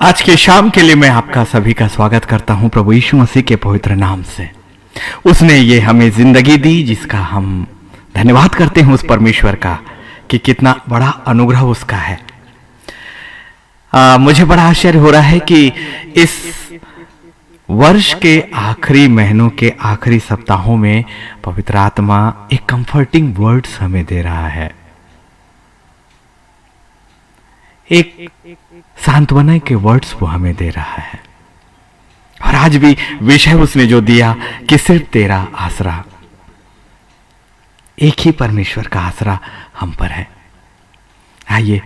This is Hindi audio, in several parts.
आज के शाम के लिए मैं आपका सभी का स्वागत करता हूं प्रभु यीशु मसीह के पवित्र नाम से। उसने ये हमें जिंदगी दी जिसका हम धन्यवाद करते हैं उस परमेश्वर का कि कितना बड़ा अनुग्रह उसका है। मुझे बड़ा आश्चर्य हो रहा है कि इस वर्ष के आखिरी महीनों के आखिरी सप्ताहों में पवित्र आत्मा एक कंफर्टिंग वर्ड्स हमें दे रहा है, एक सांत्वना के वर्ड्स वो हमें दे रहा है। और आज भी विषय उसने जो दिया कि सिर्फ तेरा आसरा, एक ही परमेश्वर का आसरा हम पर है। आइए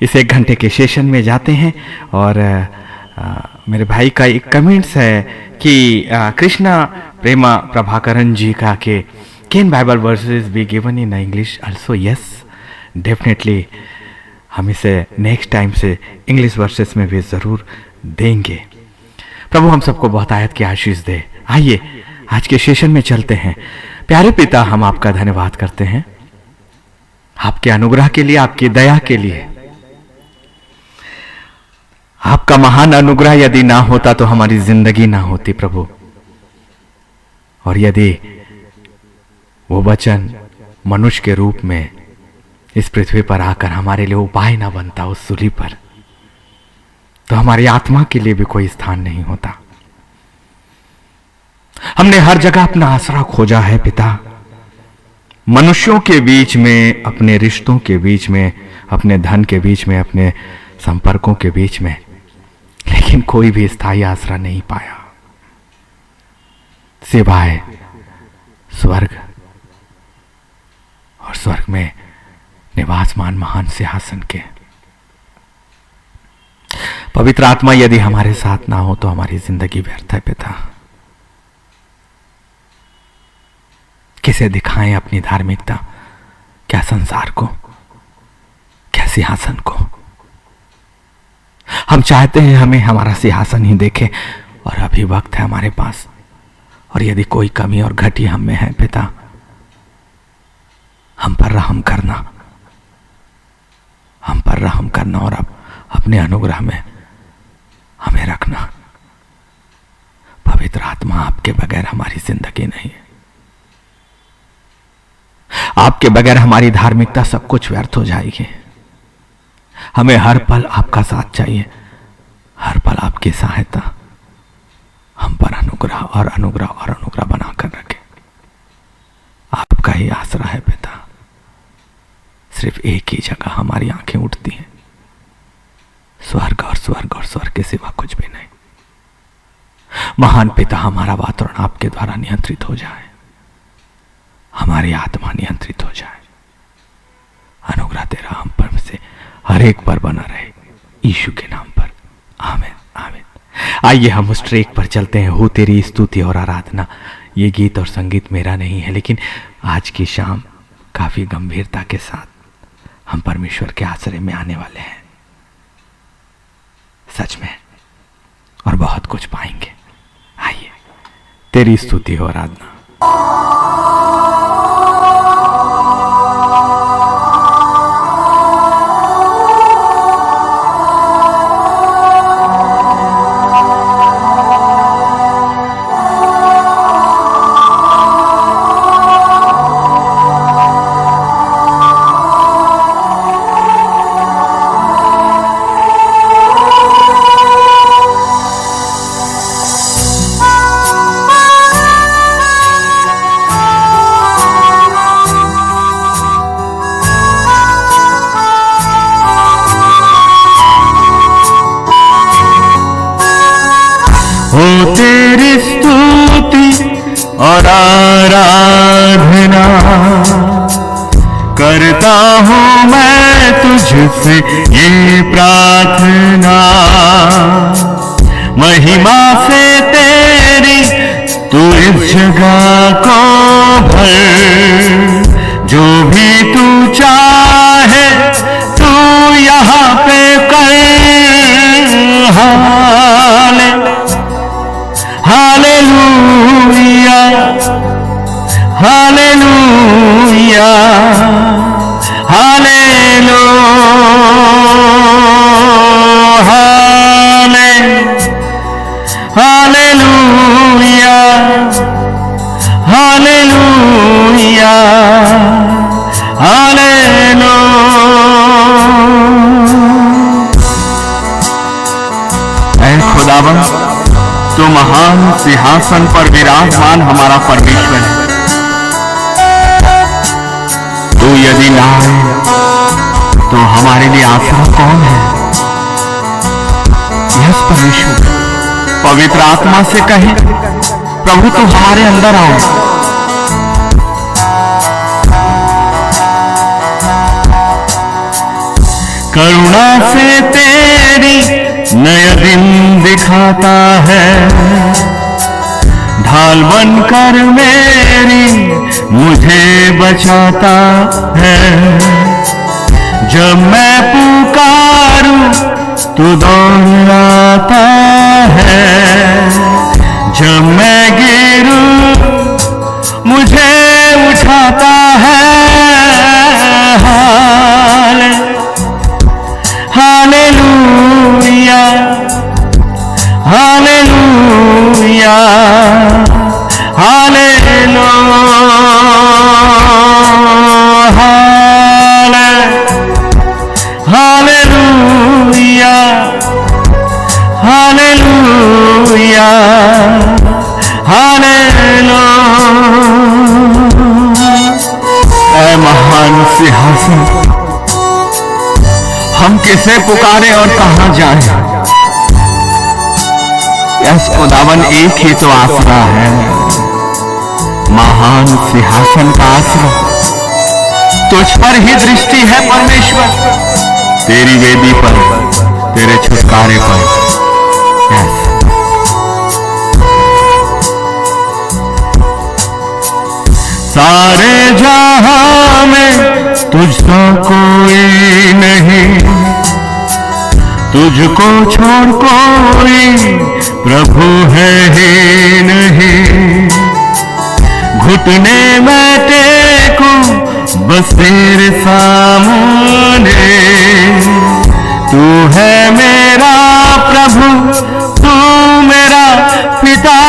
इस 1 घंटे के सेशन में जाते हैं। और मेरे भाई का एक कमेंट्स है कि कृष्णा प्रेमा प्रभाकरन जी का के can Bible versus be given in English also. Yes, definitely हम इसे नेक्स्ट टाइम से इंग्लिश वर्सेस में भी जरूर देंगे। प्रभु हम सबको बहुत आयत की आशीष दे। आइए आज के सेशन में चलते हैं। प्यारे पिता, हम आपका धन्यवाद करते हैं आपके अनुग्रह के लिए, आपकी दया के लिए। आपका महान अनुग्रह यदि ना होता तो हमारी जिंदगी ना होती प्रभु। और यदि वो वचन मनुष्य के रूप में इस पृथ्वी पर आकर हमारे लिए उपाय ना बनता उस सूली पर, तो हमारी आत्मा के लिए भी कोई स्थान नहीं होता। हमने हर जगह अपना आसरा खोजा है पिता, मनुष्यों के बीच में, अपने रिश्तों के बीच में, अपने धन के बीच में, अपने संपर्कों के बीच में, लेकिन कोई भी स्थायी आसरा नहीं पाया सिवाय स्वर्ग और स्वर्ग में निवासमान महान सिंहासन के। पवित्र आत्मा यदि हमारे साथ ना हो तो हमारी जिंदगी व्यर्थ है पिता। किसे दिखाएं अपनी धार्मिकता, क्या संसार को, क्या सिंहासन को। हम चाहते हैं हमें हमारा सिंहासन ही देखे, और अभी वक्त है हमारे पास। और यदि कोई कमी और घटी हम में है पिता, हम पर रहम करना, हम पर रहम करना और अब अपने अनुग्रह में हमें रखना। पवित्र आत्मा, आपके बगैर हमारी जिंदगी नहीं है। आपके बगैर हमारी धार्मिकता सब कुछ व्यर्थ हो जाएगी। हमें हर पल आपका साथ चाहिए, हर पल आपकी सहायता। हम पर अनुग्रह और अनुग्रह और अनुग्रह बनाकर रखे। आपका ही आसरा है पिता। सिर्फ एक ही जगह हमारी आंखें उठती हैं, स्वर्ग और स्वर्ग और स्वर्ग के सिवा कुछ भी नहीं। महान पिता, हमारा वातावरण आपके द्वारा नियंत्रित हो जाए, हमारी आत्मा नियंत्रित हो जाए। अनुग्रह तेरा हम पर से हर एक पर बना रहे, यीशु के नाम पर, आमीन आमीन। आइए हम उस ट्रैक पर चलते हैं, हो तेरी स्तुति और आराधना। ये गीत और संगीत मेरा नहीं है, लेकिन आज की शाम काफी गंभीरता के साथ हम परमेश्वर के आश्रय में आने वाले हैं, सच में, और बहुत कुछ पाएंगे। आइए तेरी स्तुति हो आराधना। और आराधना करता हूँ मैं तुझसे ये प्रार्थना। महिमा से तेरी तू इस जगह को भर, जो भी तू चाहे तू यहाँ पे कर। हालेलुया हालेलुया हालेलुया हालेलुया सिंहासन पर विराजमान हमारा परमेश्वर है। तू यदि ना आए तो हमारे लिए आसरा कौन है? यस परमेश्वर, पवित्र आत्मा से कहे, प्रभु तू हमारे अंदर आओ। करुणा से तेरी नया दिन दिखाता है, ढाल बनकर मेरी मुझे बचाता है। जब मैं पुकारूं तू दौड़ आता है, जब मैं गिरूं मुझे उठाता है। Hallelujah, hallelujah, hallelujah, hallelujah, hallelujah, hallelujah. ऐ महान सिंहासन, हम किसे पुकारें और कहां जाएं? यस खुदावन, एक ही तो आसरा है, महान सिंहासन का आसरा। तुझ पर ही दृष्टि है परमेश्वर, तेरी वेदी पर, तेरे छुटकारे पर। यस, सारे जहां में तुझसा कोई नहीं, तुझको छोड़ कोई प्रभु है ही नहीं। घुटने में टेकूं बस तेरे सामने, तू है मेरा प्रभु, तू मेरा पिता।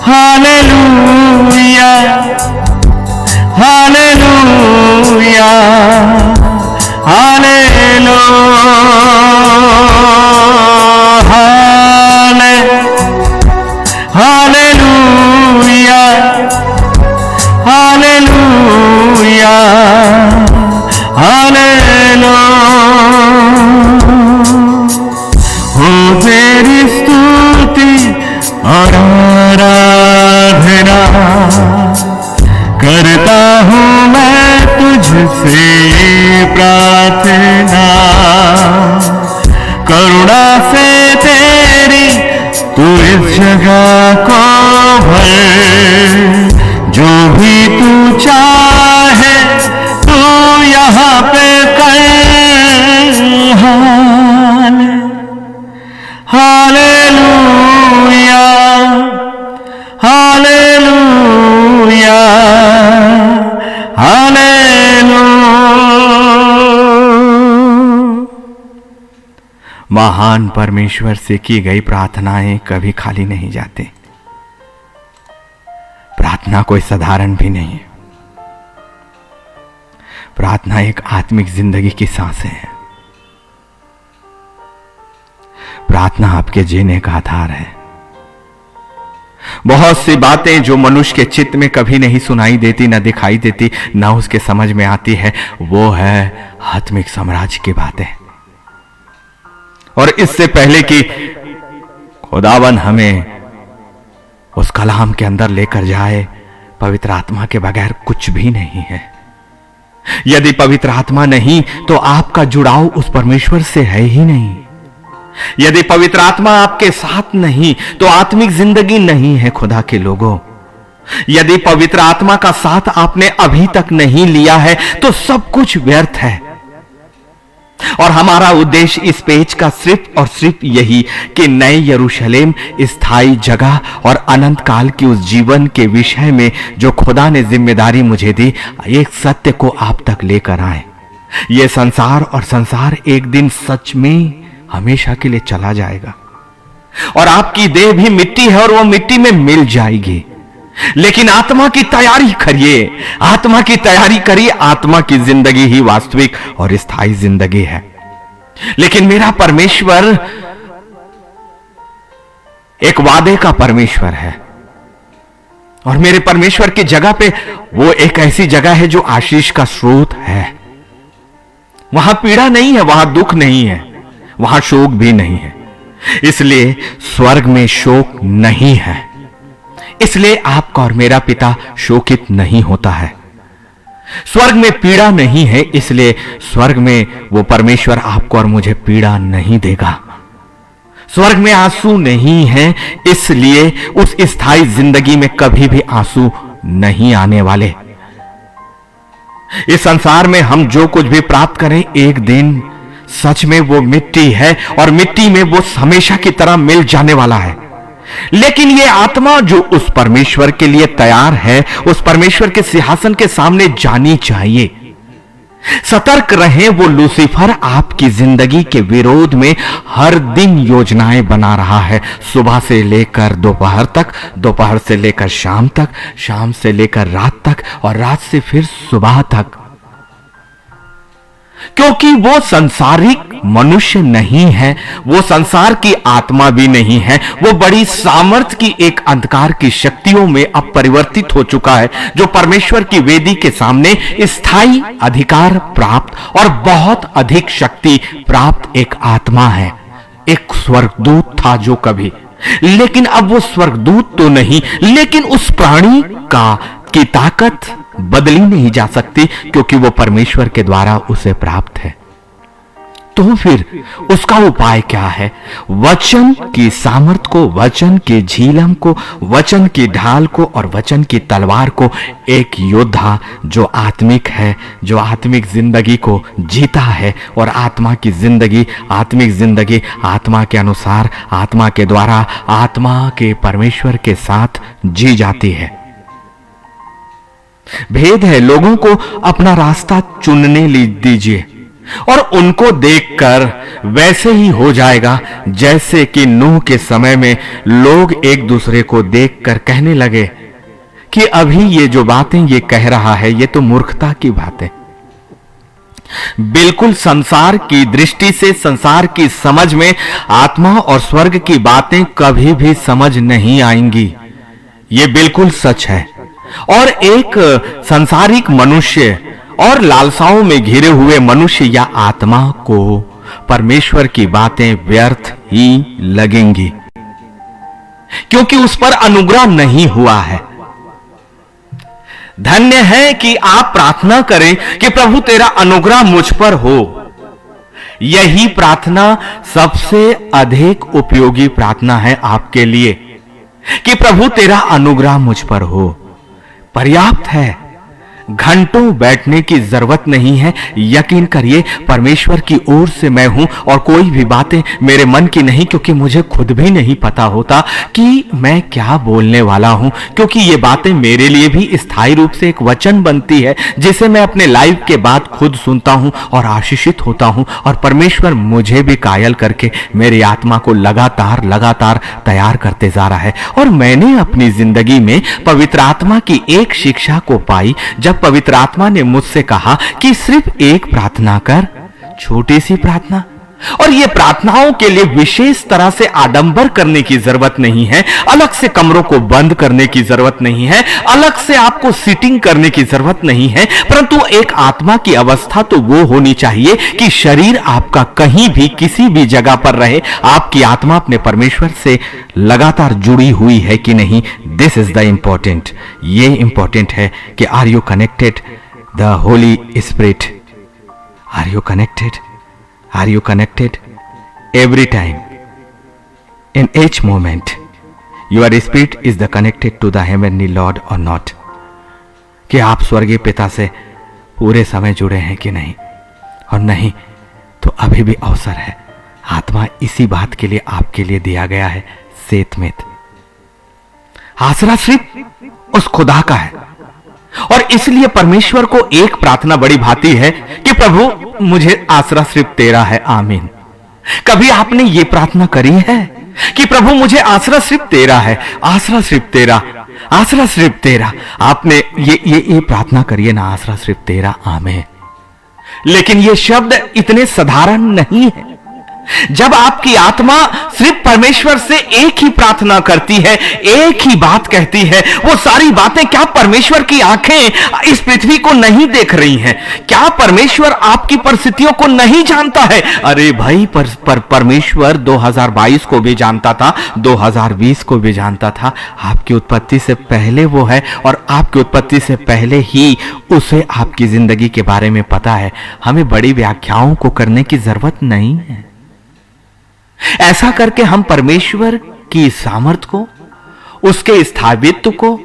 Hallelujah, hallelujah, hallelujah, hallelujah, hallelujah, hallelujah. हो तेरी स्तुति और आराधना करता हूँ मैं तुझसे प्रार्थना। करुणा से तेरी तू इस जगह को भर, जो भी तू चाहे तू यहाँ पे कर। Hallelujah, hallelujah, hallelujah. महान परमेश्वर से की गई प्रार्थनाएं कभी खाली नहीं जाते। प्रार्थना कोई साधारण भी नहीं है। प्रार्थना एक आत्मिक जिंदगी की सांसें है। प्रार्थना आपके जीने का आधार है। बहुत सी बातें जो मनुष्य के चित्त में कभी नहीं सुनाई देती, न दिखाई देती, न उसके समझ में आती है, वो है आत्मिक साम्राज्य की बातें। और इससे पहले कि खुदावन हमें उस कलाम के अंदर लेकर जाए, पवित्र आत्मा के बगैर कुछ भी नहीं है। यदि पवित्र आत्मा नहीं तो आपका जुड़ाव उस परमेश्वर से है ही नहीं। यदि पवित्र आत्मा आपके साथ नहीं तो आत्मिक जिंदगी नहीं है खुदा के लोगों। यदि पवित्र आत्मा का साथ आपने अभी तक नहीं लिया है तो सब कुछ व्यर्थ है। और हमारा उद्देश्य इस पेज का सिर्फ और सिर्फ यही कि नए यरूशलेम, स्थायी जगह और अनंत काल की उस जीवन के विषय में जो खुदा ने जिम्मेदारी मुझे दी, एक सत्य को आप तक लेकर आए। यह संसार और संसार एक दिन सच में हमेशा के लिए चला जाएगा और आपकी देह भी मिट्टी है और वो मिट्टी में मिल जाएगी। लेकिन आत्मा की तैयारी करिए, आत्मा की तैयारी करिए। आत्मा की जिंदगी ही वास्तविक और स्थायी जिंदगी है। लेकिन मेरा परमेश्वर एक वादे का परमेश्वर है, और मेरे परमेश्वर की जगह पे वो एक ऐसी जगह है जो आशीष का स्रोत है। वहां पीड़ा नहीं है, वहां दुख नहीं है, वहां शोक भी नहीं है। इसलिए स्वर्ग में शोक नहीं है, इसलिए आपका और मेरा पिता शोकित नहीं होता है। स्वर्ग में पीड़ा नहीं है, इसलिए स्वर्ग में वो परमेश्वर आपको और मुझे पीड़ा नहीं देगा। स्वर्ग में आंसू नहीं है, इसलिए उस स्थायी जिंदगी में कभी भी आंसू नहीं आने वाले। इस संसार में हम जो कुछ भी प्राप्त करें, एक दिन सच में वो मिट्टी है, और मिट्टी में वो हमेशा की तरह मिल जाने वाला है। लेकिन ये आत्मा जो उस परमेश्वर के लिए तैयार है, उस परमेश्वर के सिंहासन के सामने जानी चाहिए। सतर्क रहें, वो लूसीफर आपकी जिंदगी के विरोध में हर दिन योजनाएं बना रहा है, सुबह से लेकर दोपहर तक, दोपहर से लेकर शाम तक, शाम से लेकर रात तक, और रात से फिर सुबह तक। क्योंकि वो संसारिक मनुष्य नहीं है, वो संसार की आत्मा भी नहीं है, वो बड़ी सामर्थ्य की एक अंधकार की शक्तियों में अब परिवर्तित हो चुका है, जो परमेश्वर की वेदी के सामने स्थायी अधिकार प्राप्त और बहुत अधिक शक्ति प्राप्त एक आत्मा है। एक स्वर्गदूत था जो कभी, लेकिन अब वो स्वर्गदूत तो नहीं, लेकिन उस प्राणी की ताकत बदली नहीं जा सकती, क्योंकि वो परमेश्वर के द्वारा उसे प्राप्त है। तो फिर उसका उपाय क्या है? वचन की सामर्थ को, वचन की झीलम को, वचन की ढाल को और वचन की तलवार को एक योद्धा जो आत्मिक है, जो आत्मिक जिंदगी को जीता है, और आत्मा की जिंदगी, आत्मिक जिंदगी आत्मा के अनुसार, आत्मा के द्वारा, आत्मा के परमेश्वर के साथ जी जाती है। भेद है, लोगों को अपना रास्ता चुनने दीजिए, और उनको देखकर वैसे ही हो जाएगा जैसे कि नूह के समय में लोग एक दूसरे को देखकर कहने लगे कि अभी ये जो बातें ये कह रहा है, ये तो मूर्खता की बातें। बिल्कुल संसार की दृष्टि से, संसार की समझ में आत्मा और स्वर्ग की बातें कभी भी समझ नहीं आएंगी। ये बिल्कुल सच है। और एक सांसारिक मनुष्य और लालसाओं में घिरे हुए मनुष्य या आत्मा को परमेश्वर की बातें व्यर्थ ही लगेंगी, क्योंकि उस पर अनुग्रह नहीं हुआ है। धन्य है कि आप प्रार्थना करें कि प्रभु तेरा अनुग्रह मुझ पर हो। यही प्रार्थना सबसे अधिक उपयोगी प्रार्थना है आपके लिए, कि प्रभु तेरा अनुग्रह मुझ पर हो। पर्याप्त है, घंटों बैठने की जरूरत नहीं है। यकीन करिए, परमेश्वर की ओर से मैं हूं, और कोई भी बातें मेरे मन की नहीं, क्योंकि मुझे खुद भी नहीं पता होता कि मैं क्या बोलने वाला हूं, क्योंकि ये बातें मेरे लिए भी स्थायी रूप से एक वचन बनती है, जिसे मैं अपने लाइफ के बाद खुद सुनता हूं और आशीषित होता हूं। और परमेश्वर मुझे भी कायल करके मेरी आत्मा को लगातार लगातार तैयार करते जा रहा है। और मैंने अपनी जिंदगी में पवित्र आत्मा की एक शिक्षा को पाई, जब पवित्र आत्मा ने मुझसे कहा कि सिर्फ एक प्रार्थना कर, छोटी सी प्रार्थना, और ये प्रार्थनाओं के लिए विशेष तरह से आडंबर करने की जरूरत नहीं है, अलग से कमरों को बंद करने की जरूरत नहीं है, अलग से आपको सीटिंग करने की जरूरत नहीं है, परंतु एक आत्मा की अवस्था तो वो होनी चाहिए कि शरीर आपका कहीं भी किसी भी जगह पर रहे, आपकी आत्मा अपने परमेश्वर से लगातार जुड़ी हुई है कि नहीं। This is the important. ये इंपॉर्टेंट है कि are you connected the Holy Spirit? Are you connected? Are you connected? Every time, in each moment, your spirit is the connected to the heavenly Lord or not? कि आप स्वर्गीय पिता से पूरे समय जुड़े हैं कि नहीं, और नहीं तो अभी भी अवसर है। आत्मा इसी बात के लिए आपके लिए दिया गया है। सेतमेत आसरा सिर्फ उस खुदा का है, और इसलिए परमेश्वर को एक प्रार्थना बड़ी भाती है कि प्रभु मुझे आसरा सिर्फ तेरा है, आमीन। कभी आपने ये प्रार्थना करी है कि प्रभु मुझे आसरा सिर्फ तेरा है, आसरा सिर्फ तेरा, आसरा सिर्फ तेरा? आपने ये प्रार्थना करिए ना, आसरा सिर्फ तेरा, आमीन। लेकिन ये शब्द इतने साधारण नहीं है। जब आपकी आत्मा सिर्फ परमेश्वर से एक ही प्रार्थना करती है, एक ही बात कहती है, वो सारी बातें, क्या परमेश्वर की आंखें इस पृथ्वी को नहीं देख रही हैं? क्या परमेश्वर आपकी परिस्थितियों को नहीं जानता है? अरे भाई, परमेश्वर 2022 को भी जानता था, 2020 को भी जानता था। आपकी उत्पत्ति से पहले वो है, और आपकी उत्पत्ति से पहले ही उसे आपकी जिंदगी के बारे में पता है। हमें बड़ी व्याख्याओं को करने की जरूरत नहीं है। ऐसा करके हम परमेश्वर की सामर्थ्य को, उसके स्थायित्व को,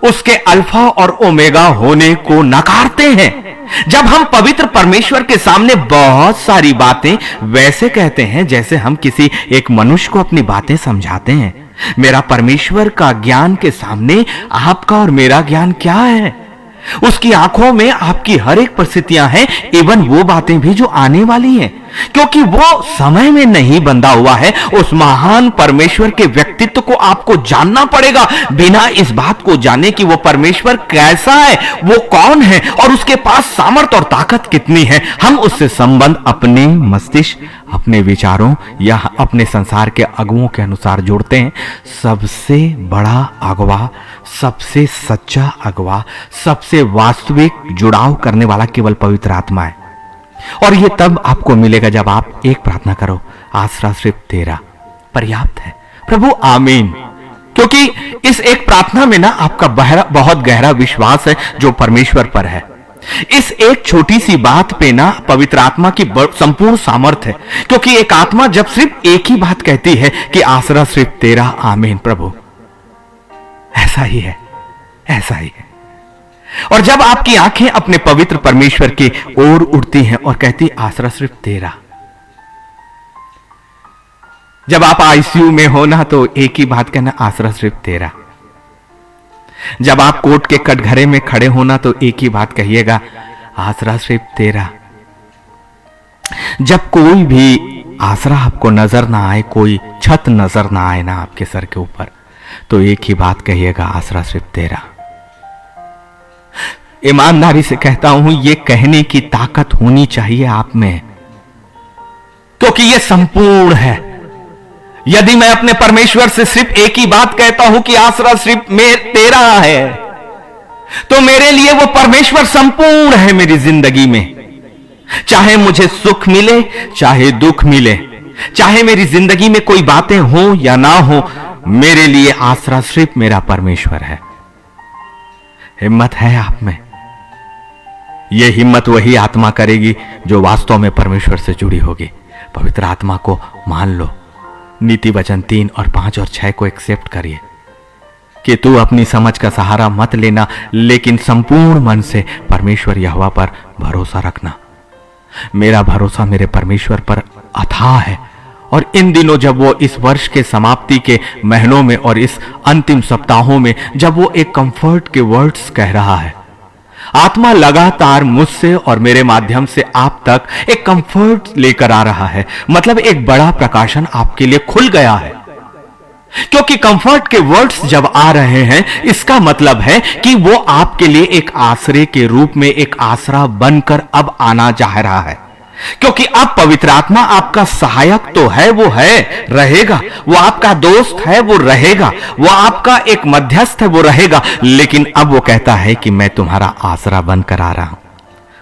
उसके अल्फा और ओमेगा होने को नकारते हैं। जब हम पवित्र परमेश्वर के सामने बहुत सारी बातें वैसे कहते हैं जैसे हम किसी एक मनुष्य को अपनी बातें समझाते हैं। मेरा परमेश्वर का ज्ञान के सामने आपका और मेरा ज्ञान क्या है? उसकी आंखों में आपकी हर एक परिस्थितियां हैं, इवन वो बातें भी जो आने वाली हैं, क्योंकि वो समय में नहीं बंधा हुआ है। उस महान परमेश्वर के व्यक्तित्व को आपको जानना पड़ेगा। बिना इस बात को जाने कि वो परमेश्वर कैसा है, वो कौन है और उसके पास सामर्थ्य और ताकत कितनी है, हम उससे संबंध अपने मस्तिष्क, अपने विचारों या अपने संसार के अगुओं के अनुसार जोड़ते हैं। सबसे बड़ा अगवा, सबसे सच्चा अगवा, सबसे वास्तविक जुड़ाव करने वाला केवल पवित्र आत्मा है। और ये तब आपको मिलेगा जब आप एक प्रार्थना करो, आसरा सिर्फ तेरा पर्याप्त है प्रभु, आमीन। क्योंकि इस एक प्रार्थना में ना आपका बहुत गहरा विश्वास है जो परमेश्वर पर है। इस एक छोटी सी बात पे ना पवित्र आत्मा की संपूर्ण सामर्थ्य है। क्योंकि एक आत्मा जब सिर्फ एक ही बात कहती है कि आसरा सिर्फ तेरा, आमीन प्रभु, ऐसा ही है, ऐसा ही है। और जब आपकी आंखें अपने पवित्र परमेश्वर की ओर उठती हैं और कहती आसरा सिर्फ तेरा, जब आप आईसीयू में हो ना तो एक ही बात कहना, आसरा सिर्फ तेरा। जब आप कोर्ट के कटघरे में खड़े होना तो एक ही बात कहिएगा, आसरा सिर्फ तेरा। जब कोई भी आसरा आपको नजर ना आए, कोई छत नजर ना आए ना आपके सर के ऊपर, तो एक ही बात कहिएगा, आसरा सिर्फ तेरा। ईमानदारी से कहता हूं, यह कहने की ताकत होनी चाहिए आप में, क्योंकि यह संपूर्ण है। यदि मैं अपने परमेश्वर से सिर्फ एक ही बात कहता हूं कि आसरा सिर्फ तेरा है, तो मेरे लिए वो परमेश्वर संपूर्ण है मेरी जिंदगी में। चाहे मुझे सुख मिले, चाहे दुख मिले, चाहे मेरी जिंदगी में कोई बातें हो या ना हो, मेरे लिए आसरा सिर्फ मेरा परमेश्वर है। हिम्मत है आप में? यह हिम्मत वही आत्मा करेगी जो वास्तव में परमेश्वर से जुड़ी होगी। पवित्र आत्मा को मान लो। नीति वचन 3 और 5 और 6 को एक्सेप्ट करिए कि तू अपनी समझ का सहारा मत लेना, लेकिन संपूर्ण मन से परमेश्वर यहोवा पर भरोसा रखना। मेरा भरोसा मेरे परमेश्वर पर अथाह है। और इन दिनों जब वो इस वर्ष के समाप्ति के महीनों में और इस अंतिम सप्ताहों में जब वो एक कंफर्ट के वर्ड्स कह रहा है, आत्मा लगातार मुझसे और मेरे माध्यम से आप तक एक कंफर्ट लेकर आ रहा है। मतलब एक बड़ा प्रकाशन आपके लिए खुल गया है। क्योंकि कंफर्ट के वर्ड्स जब आ रहे हैं, इसका मतलब है कि वो आपके लिए एक आश्रय के रूप में एक आसरा बनकर अब आना चाह रहा है। क्योंकि अब पवित्र आत्मा आपका सहायक तो है, वो है, रहेगा। वो आपका दोस्त है, वो रहेगा। वो आपका एक मध्यस्थ है, वो रहेगा। लेकिन अब वो कहता है कि मैं तुम्हारा आसरा बनकर आ रहा हूं।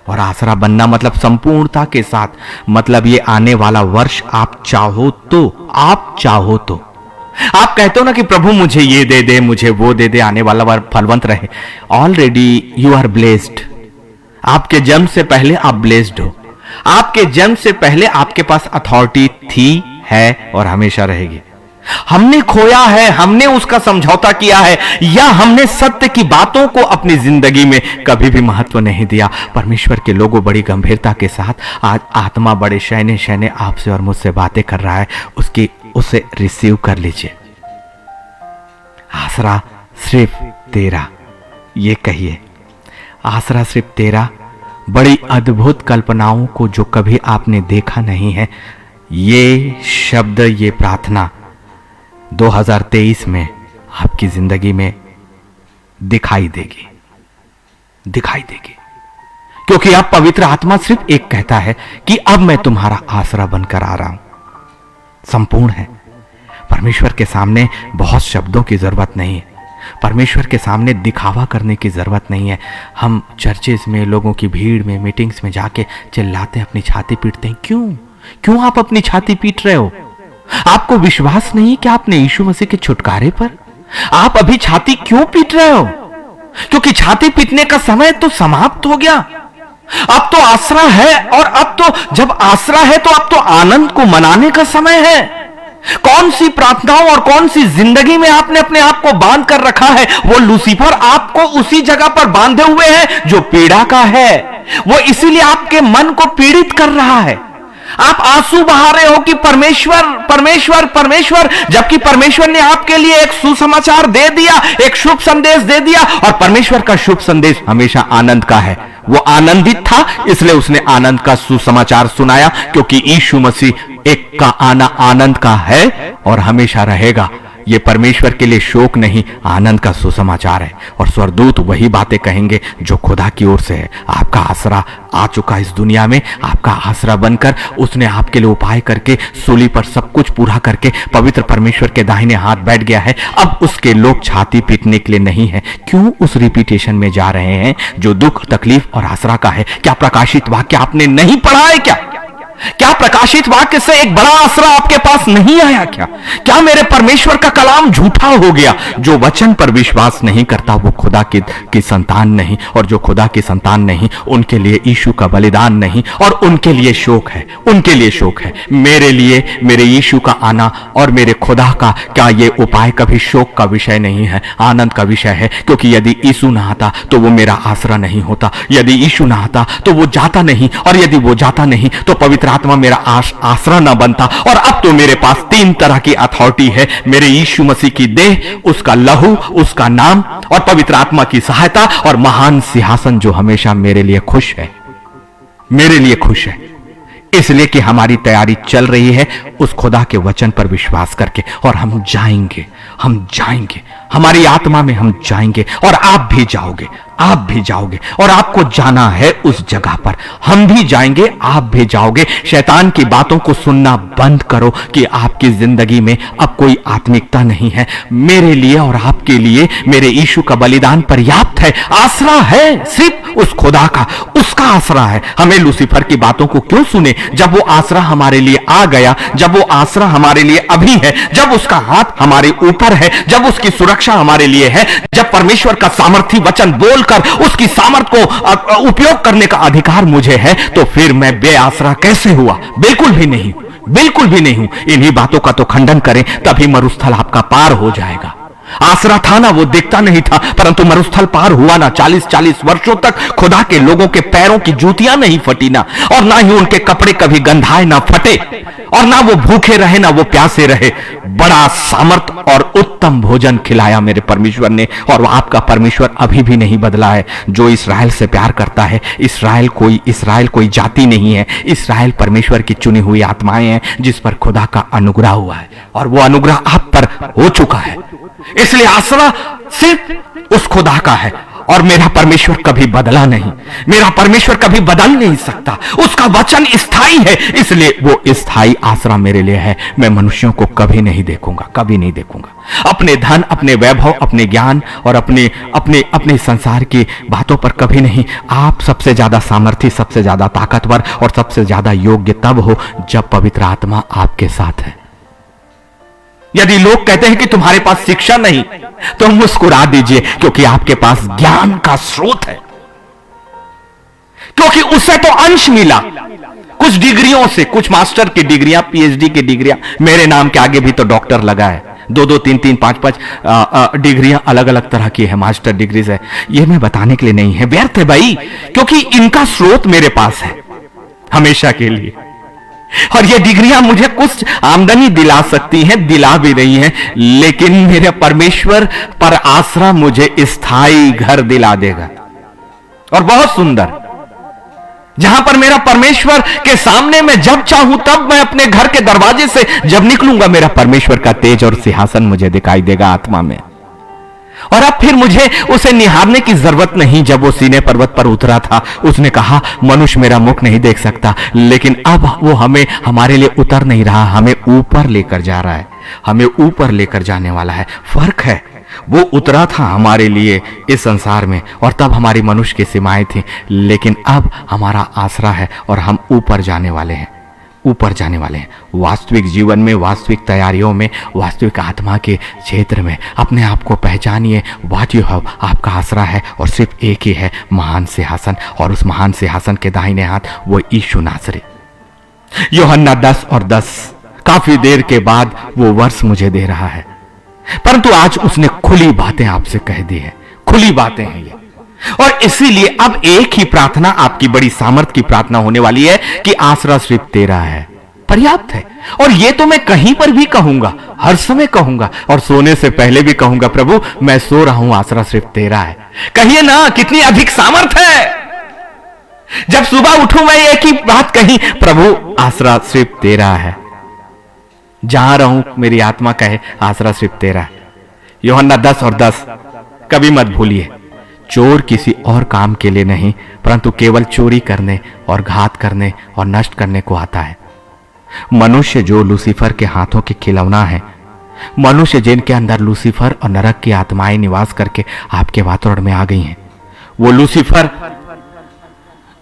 और आसरा बनना मतलब संपूर्णता के साथ, मतलब ये आने वाला वर्ष आप चाहो तो, आप चाहो तो, आप कहते हो ना कि प्रभु मुझे ये दे दे, मुझे वो दे दे, आने वाला वर्ष फलवंत रहे। Already you are blessed. आपके जन्म से पहले आप ब्लेस्ड हो। आपके जन्म से पहले आपके पास अथॉरिटी थी, है और हमेशा रहेगी। हमने खोया है, हमने उसका समझौता किया है, या हमने सत्य की बातों को अपनी जिंदगी में कभी भी महत्व नहीं दिया। परमेश्वर के लोगों बड़ी गंभीरता के साथ आज आत्मा बड़े शयने शयने आपसे और मुझसे बातें कर रहा है। उसे रिसीव कर लीजिए। आसरा सिर्फ तेरा, ये कहिए, आसरा सिर्फ तेरा। बड़ी अद्भुत कल्पनाओं को जो कभी आपने देखा नहीं है, ये शब्द, ये प्रार्थना 2023 में आपकी जिंदगी में दिखाई देगी, दिखाई देगी। क्योंकि अब पवित्र आत्मा सिर्फ एक कहता है कि अब मैं तुम्हारा आसरा बनकर आ रहा हूं। संपूर्ण है। परमेश्वर के सामने बहुत शब्दों की जरूरत नहीं है, परमेश्वर के सामने दिखावा करने की जरूरत नहीं है। हम चर्चेस में, लोगों की भीड़ में, मीटिंग्स में जाके चिल्लाते हैं, अपनी छाती पीटते हैं। क्यों आप अपनी छाती पीट रहे हो? आपको विश्वास नहीं क्या आपने यीशु मसीह के छुटकारे पर? आप अभी छाती क्यों पीट रहे हो? क्योंकि छाती पीटने का समय तो समाप्त हो गया। अब तो आसरा है, और अब तो जब आसरा है तो अब तो आनंद को मनाने का समय है। कौन सी प्रार्थनाओं और कौन सी जिंदगी में आपने अपने आप को बांध कर रखा है? वो लूसीफर आपको उसी जगह पर बांधे हुए है जो पीड़ा का है। वो इसीलिए आपके मन को पीड़ित कर रहा है। आप आंसू बहा रहे हो कि परमेश्वर परमेश्वर परमेश्वर, जबकि परमेश्वर ने आपके लिए एक सुसमाचार दे दिया, एक शुभ संदेश दे दिया। और परमेश्वर का शुभ संदेश हमेशा आनंद का है। वो आनंदित था, इसलिए उसने आनंद का सुसमाचार सुनाया, क्योंकि यीशु मसीह एक का आना आनंद का है और हमेशा रहेगा। ये परमेश्वर के लिए शोक नहीं, आनंद का सुसमाचार है। और स्वर्गदूत वही बातें कहेंगे जो खुदा की ओर से है। आपका आसरा आ चुका इस दुनिया में, आपका आसरा बनकर उसने आपके लिए उपाय करके सूली पर सब कुछ पूरा करके पवित्र परमेश्वर के दाहिने हाथ बैठ गया है। अब उसके लोग छाती पीटने के लिए नहीं है। क्यों उस रिपीटेशन में जा रहे हैं जो दुख, तकलीफ और आसरा का है? क्या प्रकाशित वाक्य आपने नहीं पढ़ा है? क्या प्रकाशित वाक्य से एक बड़ा आसरा आपके पास नहीं आया? क्या मेरे परमेश्वर का कलाम झूठा हो गया? जो वचन पर विश्वास नहीं करता वो खुदा की संतान नहीं, और जो खुदा की संतान नहीं उनके लिए यीशु का बलिदान नहीं, और उनके लिए शोक है, उनके लिए शोक है। मेरे लिए मेरे यीशु का आना और मेरे खुदा का क्या ये उपाय कभी शोक का विषय नहीं है, आनंद का विषय है। क्योंकि यदि यीशु ना आता तो वो मेरा आसरा नहीं होता, यदि यीशु ना आता तो वो जाता नहीं, और यदि वो जाता नहीं तो पवित्र आत्मा मेरा आसरा ना बनता। और अब तो मेरे पास 3 तरह की अथॉरिटी है, मेरे यीशु मसीह की देह, उसका लहू, उसका नाम, और पवित्र आत्मा की सहायता, और महान सिंहासन जो हमेशा मेरे लिए खुश है, मेरे लिए खुश है। इसलिए कि हमारी तैयारी चल रही है उस खुदा के वचन पर विश्वास करके, और हम जाएंगे, हम जाएंगे, हमारी आत्मा में हम जाएंगे। और आप भी जाओगे, आप भी जाओगे, और आपको जाना है उस जगह पर। हम भी जाएंगे, आप भी जाओगे। शैतान की बातों को सुनना बंद करो कि आपकी जिंदगी में अब कोई आत्मिकता नहीं है। मेरे लिए और आपके लिए मेरे यीशु का बलिदान पर्याप्त है। आसरा है सिर्फ उस खुदा का, उसका आसरा है। हमें लूसीफर की बातों को क्यों सुने जब वो आसरा हमारे लिए आ गया, जब वो आसरा हमारे लिए अभी है, जब उसका हाथ हमारे ऊपर है, जब उसकी सुरक्षा हमारे लिए है, जब परमेश्वर का सामर्थी वचन बोलकर उसकी सामर्थ को उपयोग करने का अधिकार मुझे है, तो फिर मैं बेआसरा कैसे हुआ? बिल्कुल भी नहीं, बिल्कुल भी नहीं हूं। इन्हीं बातों का तो खंडन करें, तभी मरुस्थल आपका पार हो जाएगा। आसरा था ना, वो दिखता नहीं था, परंतु मरुस्थल पार हुआ ना। 40-40 वर्षों तक खुदा के लोगों के पैरों की जूतियां नहीं फटी ना, और ना ही उनके कपड़े कभी गंधाए ना फटे, और ना वो भूखे रहे ना वो प्यासे रहे। बड़ा सामर्थ और उत्तम भोजन खिलाया मेरे परमेश्वर ने, और आपका परमेश्वर अभी भी नहीं बदला है। जो इस्राएल से प्यार करता है, इस्राएल कोई जाति नहीं है, इस्राएल परमेश्वर की चुनी हुई आत्माएं हैं जिस पर खुदा का अनुग्रह हुआ है, और वो अनुग्रह आप पर हो चुका है। इसलिए आसरा सिर्फ उस खुदा का है, और मेरा परमेश्वर कभी बदला नहीं, मेरा परमेश्वर कभी बदल नहीं सकता। उसका वचन स्थायी है, इसलिए वो स्थायी आसरा मेरे लिए है। मैं मनुष्यों को कभी नहीं देखूंगा, कभी नहीं देखूंगा। अपने धन, अपने वैभव, अपने ज्ञान और अपने संसार की बातों पर कभी नहीं। आप सबसे ज्यादा सामर्थी, सबसे ज्यादा ताकतवर और सबसे ज्यादा योग्य तब हो जब पवित्र आत्मा आपके साथ है। यदि लोग कहते हैं कि तुम्हारे पास शिक्षा नहीं, तो मुस्कुरा दीजिए, क्योंकि आपके पास ज्ञान का स्रोत है, क्योंकि उसे तो अंश मिला कुछ डिग्रियों से, कुछ मास्टर की डिग्रियां, पीएचडी की डिग्रियां। मेरे नाम के आगे भी तो डॉक्टर लगा है, 2-2, 3-3, 5-5 डिग्रियां अलग अलग तरह की है, मास्टर डिग्रीज है। ये मैं बताने के लिए नहीं है, व्यर्थ है भाई, क्योंकि इनका स्रोत मेरे पास है हमेशा के लिए। और ये डिग्रियां मुझे कुछ आमदनी दिला सकती हैं, दिला भी रही हैं, लेकिन मेरे परमेश्वर पर आसरा मुझे स्थायी घर दिला देगा, और बहुत सुंदर, जहां पर मेरा परमेश्वर के सामने मैं जब चाहूं तब मैं अपने घर के दरवाजे से जब निकलूंगा, मेरा परमेश्वर का तेज और सिंहासन मुझे दिखाई देगा आत्मा में। और अब फिर मुझे उसे निहारने की जरूरत नहीं। जब वो सीने पर्वत पर उतरा था, उसने कहा मनुष्य मेरा मुख नहीं देख सकता, लेकिन अब वो हमारे लिए उतर नहीं रहा, हमें ऊपर लेकर जा रहा है, हमें ऊपर लेकर जाने वाला है। फर्क है, वो उतरा था हमारे लिए इस संसार में, और तब हमारी मनुष्य की सीमाएं थी, लेकिन अब हमारा आसरा है और हम ऊपर जाने वाले हैं, ऊपर जाने वाले हैं। वास्तविक जीवन में, वास्तविक तैयारियों में, वास्तविक आत्मा के क्षेत्र में अपने आप को पहचानिए। व्हाट यू हैव, आपका आसरा है और सिर्फ एक ही है, महान सिंहासन, और उस महान सिंहासन के दाहिने हाथ वो यीशु नासरी। यूहन्ना 10 और 10, काफी देर के बाद वो वर्ष मुझे दे रहा है, परंतु आज उसने खुली बातें आपसे कह दी है, खुली बातें हैं ये। और इसीलिए अब एक ही प्रार्थना, आपकी बड़ी सामर्थ की प्रार्थना होने वाली है कि आसरा सिर्फ तेरा है, पर्याप्त है। और ये तो मैं कहीं पर भी कहूंगा, हर समय कहूंगा, और सोने से पहले भी कहूंगा, प्रभु मैं सो रहा हूं, आसरा सिर्फ तेरा है। कहिए ना, कितनी अधिक सामर्थ है। जब सुबह उठूं मैं एक ही बात कही, प्रभु आसरा सिर्फ तेरा है। जहां रहूं मेरी आत्मा कहे आसरा सिर्फ तेरा है। यूहन्ना 10 और 10 कभी मत भूलिए। चोर किसी और काम के लिए नहीं, परंतु केवल चोरी करने और घात करने और नष्ट करने को आता है। मनुष्य जो लूसीफर के हाथों के खिलौना है, मनुष्य जिनके अंदर लूसीफर और नरक की आत्माएं निवास करके आपके वातावरण में आ गई हैं, वो लूसीफर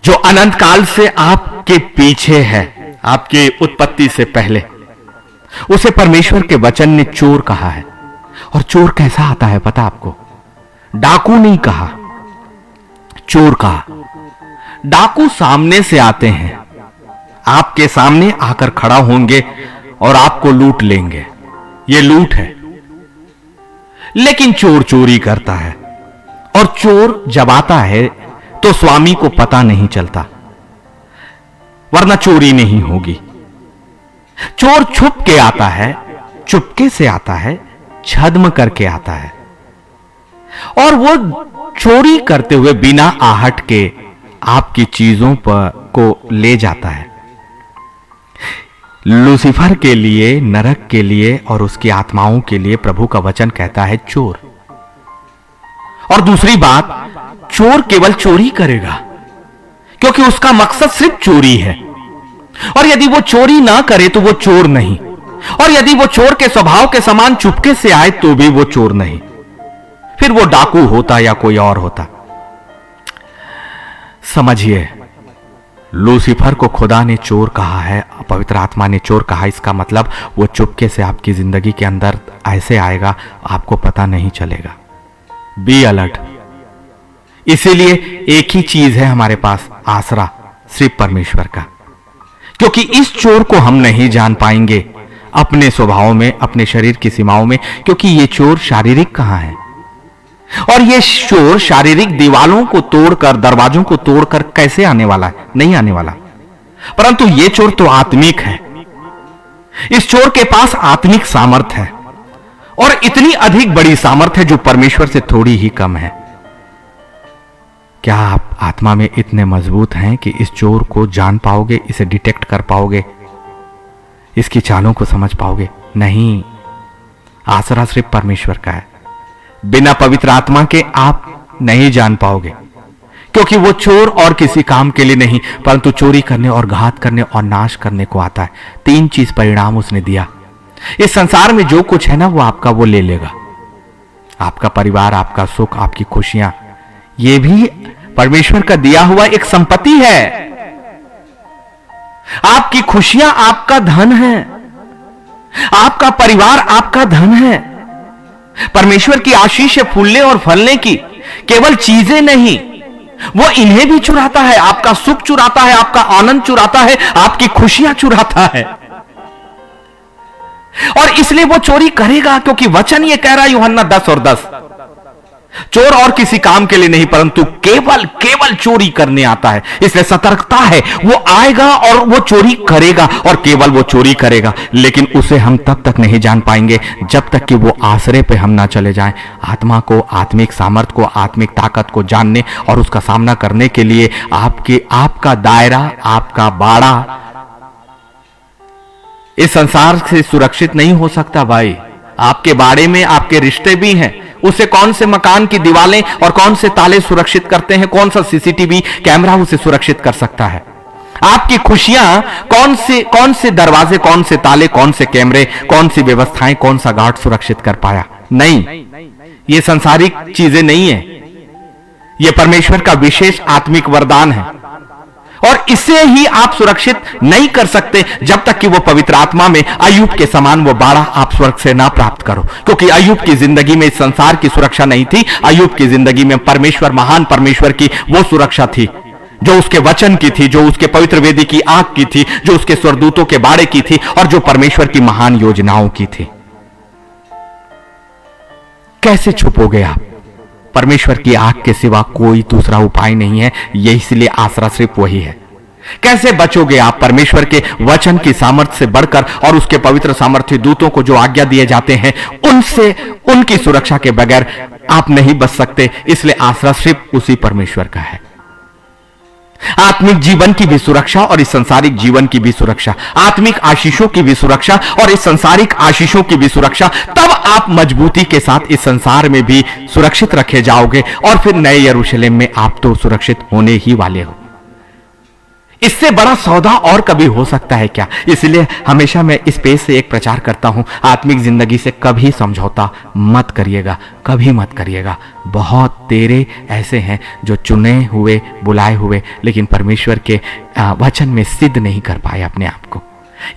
जो अनंत काल से आपके पीछे है, आपकी उत्पत्ति से पहले, उसे परमेश्वर के वचन ने चोर कहा है। और चोर कैसा आता है पता आपको? डाकू नहीं कहा, चोर कहा। डाकू सामने से आते हैं, आपके सामने आकर खड़ा होंगे और आपको लूट लेंगे, ये लूट है। लेकिन चोर चोरी करता है, और चोर जब आता है तो स्वामी को पता नहीं चलता, वरना चोरी नहीं होगी। चोर छुप के आता है, चुपके से आता है, छद्म करके आता है, और वो चोरी करते हुए बिना आहट के आपकी चीजों पर को ले जाता है। लूसीफर के लिए, नरक के लिए और उसकी आत्माओं के लिए प्रभु का वचन कहता है चोर। और दूसरी बात, चोर केवल चोरी करेगा, क्योंकि उसका मकसद सिर्फ चोरी है। और यदि वो चोरी ना करे तो वो चोर नहीं, और यदि वो चोर के स्वभाव के समान चुपके से आए तो भी वो चोर नहीं, फिर वो डाकू होता या कोई और होता। समझिए, लूसीफर को खुदा ने चोर कहा है, पवित्र आत्मा ने चोर कहा। इसका मतलब वो चुपके से आपकी जिंदगी के अंदर ऐसे आएगा, आपको पता नहीं चलेगा। Be alert. इसीलिए एक ही चीज है हमारे पास, आसरा, सिर्फ परमेश्वर का। क्योंकि इस चोर को हम नहीं जान पाएंगे अपने स्वभाव में, अपने शरीर की सीमाओं में, क्योंकि ये चोर शारीरिक कहां है। और ये चोर शारीरिक दीवालों को तोड़कर, दरवाजों को तोड़कर कैसे आने वाला है? नहीं आने वाला। परंतु ये चोर तो आत्मिक है। इस चोर के पास आत्मिक सामर्थ है, और इतनी अधिक बड़ी सामर्थ है जो परमेश्वर से थोड़ी ही कम है। क्या आप आत्मा में इतने मजबूत हैं कि इस चोर को जान पाओगे, इसे डिटेक्ट कर पाओगे, इसकी चालों को समझ पाओगे? नहीं। आसरा सिर्फ परमेश्वर का है। बिना पवित्र आत्मा के आप नहीं जान पाओगे, क्योंकि वो चोर और किसी काम के लिए नहीं, परंतु चोरी करने और घात करने और नाश करने को आता है। 3 चीज परिणाम उसने दिया। इस संसार में जो कुछ है ना, वो आपका वो ले लेगा। आपका परिवार, आपका सुख, आपकी खुशियां, ये भी परमेश्वर का दिया हुआ एक संपत्ति है। आपकी खुशियां आपका धन है, आपका परिवार आपका धन है। परमेश्वर की आशीष है फूलने और फलने की, केवल चीजें नहीं, वो इन्हें भी चुराता है। आपका सुख चुराता है, आपका आनंद चुराता है, आपकी खुशियां चुराता है। और इसलिए वो चोरी करेगा, क्योंकि वचन ये कह रहा है, यूहन्ना 10 और 10, चोर और किसी काम के लिए नहीं, परंतु केवल चोरी करने आता है। इसलिए सतर्कता है, वो आएगा और वो चोरी करेगा, और केवल वो चोरी करेगा। लेकिन उसे हम तब तक नहीं जान पाएंगे जब तक कि वो आसरे पे हम ना चले जाएं। आत्मा को, आत्मिक सामर्थ को, आत्मिक ताकत को जानने और उसका सामना करने के लिए आपका दायरा, आपका बाड़ा इस संसार से सुरक्षित नहीं हो सकता भाई। आपके बाड़े में आपके रिश्ते भी हैं, उसे कौन से मकान की दीवारें और कौन से ताले सुरक्षित करते हैं, कौन सा सीसीटीवी कैमरा उसे सुरक्षित कर सकता है। आपकी खुशियां कौन से दरवाजे, कौन से ताले, कौन से कैमरे, कौन सी व्यवस्थाएं, कौन सा गार्ड सुरक्षित कर पाया? नहीं, ये सांसारिक चीजें नहीं है, ये परमेश्वर का विशेष आत्मिक वरदान है और इसे ही आप सुरक्षित नहीं कर सकते जब तक कि वो पवित्र आत्मा में अय्यूब के समान वो बाड़ा आप स्वर्ग से ना प्राप्त करो। क्योंकि अय्यूब की जिंदगी में इस संसार की सुरक्षा नहीं थी, अय्यूब की जिंदगी में परमेश्वर, महान परमेश्वर की वो सुरक्षा थी जो उसके वचन की थी, जो उसके पवित्र वेदी की आंख की थी, जो उसके स्वर्गदूतों के बाड़े की थी और जो परमेश्वर की महान योजनाओं की थी। कैसे छुपोगे आप? परमेश्वर की आंख के सिवा कोई दूसरा उपाय नहीं है, ये इसलिए आसरा सिर्फ वही है। कैसे बचोगे आप? परमेश्वर के वचन की सामर्थ्य से बढ़कर और उसके पवित्र सामर्थ्य दूतों को जो आज्ञा दिए जाते हैं उनसे, उनकी सुरक्षा के बगैर आप नहीं बच सकते। इसलिए आसरा सिर्फ उसी परमेश्वर का है। आत्मिक जीवन की भी सुरक्षा और इस संसारिक जीवन की भी सुरक्षा, आत्मिक आशीषों की भी सुरक्षा और इस संसारिक आशीषों की भी सुरक्षा, तब आप मजबूती के साथ इस संसार में भी सुरक्षित रखे जाओगे और फिर नए यरूशलेम में आप तो सुरक्षित होने ही वाले हो। इससे बड़ा सौदा और कभी हो सकता है क्या? इसलिए हमेशा मैं इस पेज से एक प्रचार करता हूं, आत्मिक जिंदगी से कभी समझौता मत करिएगा, कभी मत करिएगा। बहुत तेरे ऐसे हैं जो चुने हुए, बुलाए हुए, लेकिन परमेश्वर के वचन में सिद्ध नहीं कर पाए अपने आप को।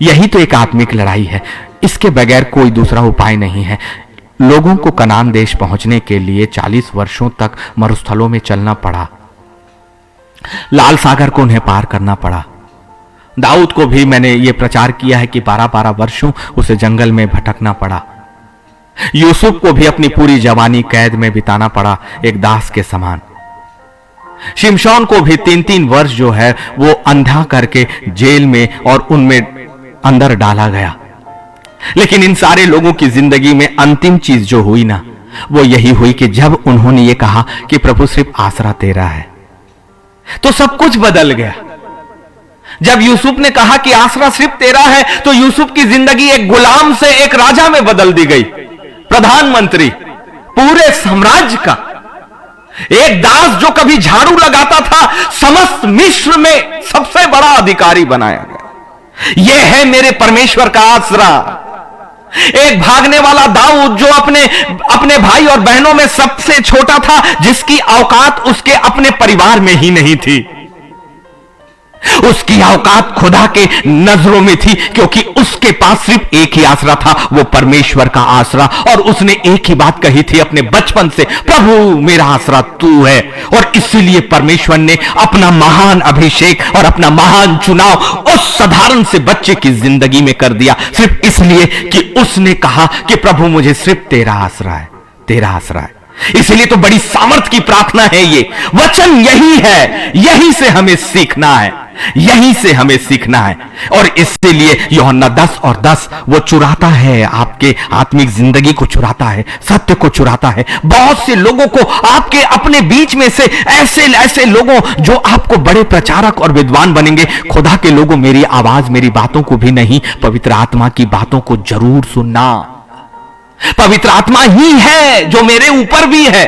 यही तो एक आत्मिक लड़ाई है, इसके बगैर कोई दूसरा उपाय नहीं है। लोगों को कनान देश पहुंचने के लिए 40 वर्षों तक मरुस्थलों में चलना पड़ा, लाल सागर को उन्हें पार करना पड़ा। दाऊद को भी मैंने यह प्रचार किया है कि 12-12 वर्षों उसे जंगल में भटकना पड़ा। यूसुफ को भी अपनी पूरी जवानी कैद में बिताना पड़ा, एक दास के समान। शिमशोन को भी 3-3 वर्ष जो है वो अंधा करके जेल में और उनमें अंदर डाला गया। लेकिन इन सारे लोगों की जिंदगी में अंतिम चीज जो हुई ना, वो यही हुई कि जब उन्होंने ये कहा कि प्रभु सिर्फ आसरा तेरा है, तो सब कुछ बदल गया। जब यूसुफ ने कहा कि आसरा सिर्फ तेरा है, तो यूसुफ की जिंदगी एक गुलाम से एक राजा में बदल दी गई, प्रधानमंत्री पूरे साम्राज्य का। एक दास जो कभी झाड़ू लगाता था, समस्त मिस्र में सबसे बड़ा अधिकारी बनाया गया। यह है मेरे परमेश्वर का आसरा। एक भागने वाला दाऊद जो अपने भाई और बहनों में सबसे छोटा था, जिसकी औकात उसके अपने परिवार में ही नहीं थी, उसकी औकात खुदा के नजरों में थी, क्योंकि उसके पास सिर्फ एक ही आसरा था, वो परमेश्वर का आसरा। और उसने एक ही बात कही थी अपने बचपन से, प्रभु मेरा आसरा तू है। और इसीलिए परमेश्वर ने अपना महान अभिषेक और अपना महान चुनाव उस साधारण से बच्चे की जिंदगी में कर दिया, सिर्फ इसलिए कि उसने कहा कि प्रभु मुझे सिर्फ तेरा आसरा है, तेरा आसरा है। इसलिए तो बड़ी सामर्थ की प्रार्थना है। ये वचन यही है, यही से हमें सीखना है, यहीं से हमें सीखना है। और इसलिए यूहन्ना 10:10 वो चुराता है, आपके आत्मिक जिंदगी को चुराता है, सत्य को चुराता है। बहुत से लोगों को आपके अपने बीच में से ऐसे लोगों जो आपको बड़े प्रचारक और विद्वान बनेंगे। खुदा के लोगों, मेरी आवाज, मेरी बातों को भी नहीं, पवित्र आत्मा की बातों को जरूर सुनना। पवित्र आत्मा ही है जो मेरे ऊपर भी है,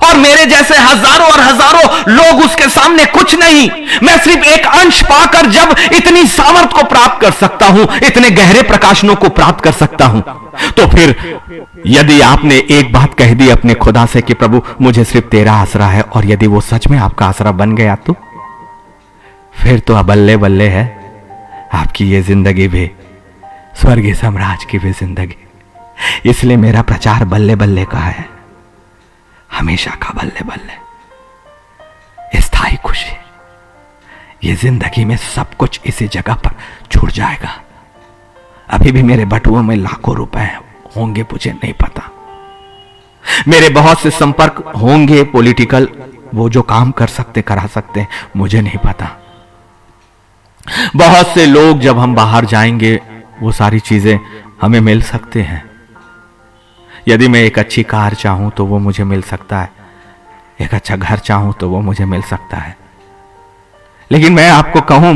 और मेरे जैसे हजारों और हजारों लोग उसके सामने कुछ नहीं। मैं सिर्फ एक अंश पाकर जब इतनी सामर्थ को प्राप्त कर सकता हूं, इतने गहरे प्रकाशनों को प्राप्त कर सकता हूं, तो फिर यदि आपने एक बात कह दी अपने खुदा से कि प्रभु मुझे सिर्फ तेरा आसरा है, और यदि वो सच में आपका आसरा बन गया, तो फिर तो बल्ले बल्ले है आपकी ये जिंदगी भी, स्वर्गीय साम्राज्य की भी जिंदगी। इसलिए मेरा प्रचार बल्ले बल्ले का है, हमेशा का बल्ले बल्ले, स्थायी खुशी। ये जिंदगी में सब कुछ इसी जगह पर छूट जाएगा। अभी भी मेरे बटुओं में लाखों रुपए होंगे, मुझे नहीं पता। मेरे बहुत से संपर्क होंगे पॉलिटिकल, वो जो काम कर सकते करा सकते हैं, मुझे नहीं पता। बहुत से लोग जब हम बाहर जाएंगे वो सारी चीजें हमें मिल सकते हैं। यदि मैं एक अच्छी कार चाहूं तो वो मुझे मिल सकता है, एक अच्छा घर चाहूं तो वो मुझे मिल सकता है। लेकिन मैं आपको कहूं,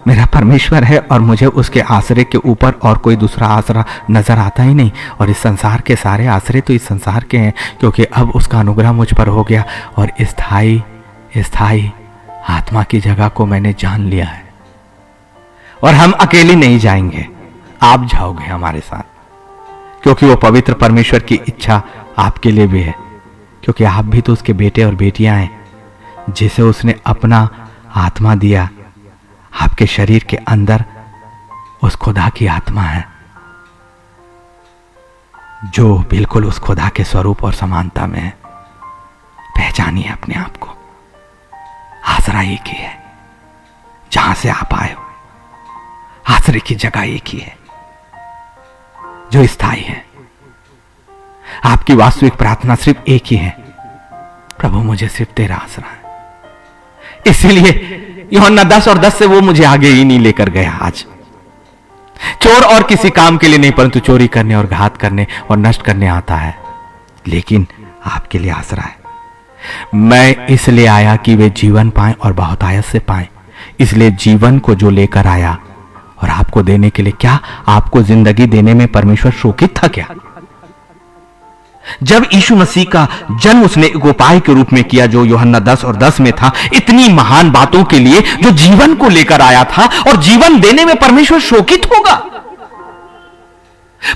मेरा परमेश्वर है और मुझे उसके आश्रय के ऊपर और कोई दूसरा आसरा नजर आता ही नहीं। और इस संसार के सारे आश्रय तो इस संसार के हैं, क्योंकि अब उसका अनुग्रह मुझ पर हो गया और स्थायी आत्मा की जगह को मैंने जान लिया है। और हम अकेले नहीं जाएंगे, आप जाओगे हमारे साथ, क्योंकि वो पवित्र परमेश्वर की इच्छा आपके लिए भी है, क्योंकि आप भी तो उसके बेटे और बेटियां हैं जिसे उसने अपना आत्मा दिया। आपके शरीर के अंदर उस खुदा की आत्मा है जो बिल्कुल उस खुदा के स्वरूप और समानता में है। पहचानिए अपने आप को। आसरा एक ही है, जहां से आप आए हो आश्रय की जगह एक ही है जो स्थायी है। आपकी वास्तविक प्रार्थना सिर्फ एक ही है, प्रभु मुझे सिर्फ तेरा आसरा है। इसीलिए यूहन्ना 10 और 10 से वो मुझे आगे ही नहीं लेकर गया। आज चोर और किसी काम के लिए नहीं, परंतु चोरी करने और घात करने और नष्ट करने आता है, लेकिन आपके लिए आसरा है। मैं इसलिए आया कि वे जीवन पाएं और बहुतायत से पाएं। इसलिए जीवन को जो लेकर आया और आपको देने के लिए, क्या आपको जिंदगी देने में परमेश्वर शोकित था क्या? जब यीशु मसीह का जन्म उसने एक उपाय के रूप में किया जो यूहन्ना 10 और 10 में था, इतनी महान बातों के लिए जो जीवन को लेकर आया था, और जीवन देने में परमेश्वर शोकित होगा?